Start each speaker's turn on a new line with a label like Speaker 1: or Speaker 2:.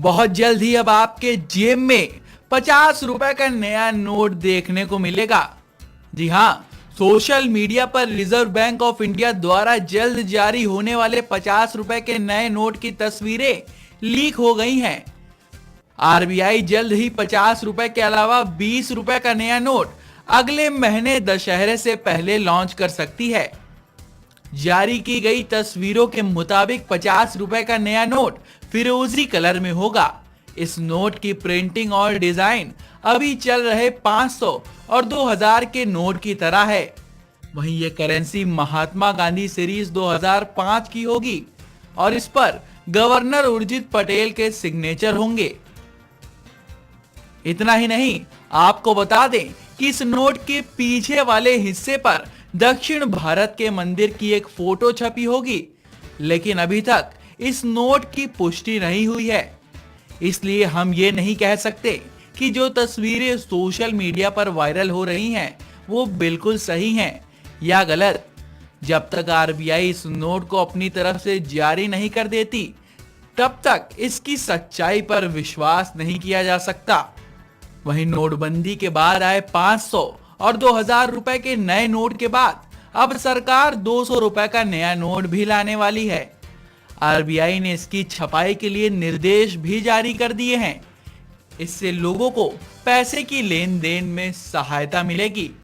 Speaker 1: बहुत जल्द ही अब आपके जेब में 50 रुपए का नया नोट देखने को मिलेगा। जी हाँ, सोशल मीडिया पर रिजर्व बैंक ऑफ इंडिया द्वारा जल्द जारी होने वाले 50 रुपए के नए नोट की तस्वीरें लीक हो गई हैं। आरबीआई जल्द ही 50 रुपए के अलावा 20 रुपए का नया नोट अगले महीने दशहरे से पहले लॉन्च कर सकती है। जारी की गई तस्वीरों के मुताबिक 50 रुपए का नया नोट फिरोजी कलर में होगा। इस नोट की प्रिंटिंग और डिजाइन अभी चल रहे 500 और 2000 के नोट की तरह है। वहीं ये करेंसी महात्मा गांधी सीरीज 2005 की होगी और इस पर गवर्नर उर्जित पटेल के सिग्नेचर होंगे। इतना ही नहीं, आपको बता दें कि इस नोट के पीछे वाले हिस्से पर दक्षिण भारत के मंदिर की एक फोटो छपी होगी, लेकिन अभी तक इस नोट की पुष्टि नहीं हुई है। इसलिए हम ये नहीं कह सकते कि जो तस्वीरें सोशल मीडिया पर वायरल हो रही हैं वो बिल्कुल सही हैं या गलत। जब तक आरबीआई इस नोट को अपनी तरफ से जारी नहीं कर देती, तब तक इसकी सच्चाई पर विश्वास नहीं किया जा सकता। वहीं नोटबंदी के बाद आए 500 और 2000 रुपए के नए नोट के बाद अब सरकार 200 रुपए का नया नोट भी लाने वाली है। आरबीआई ने इसकी छपाई के लिए निर्देश भी जारी कर दिए हैं। इससे लोगों को पैसे की लेन देन में सहायता मिलेगी।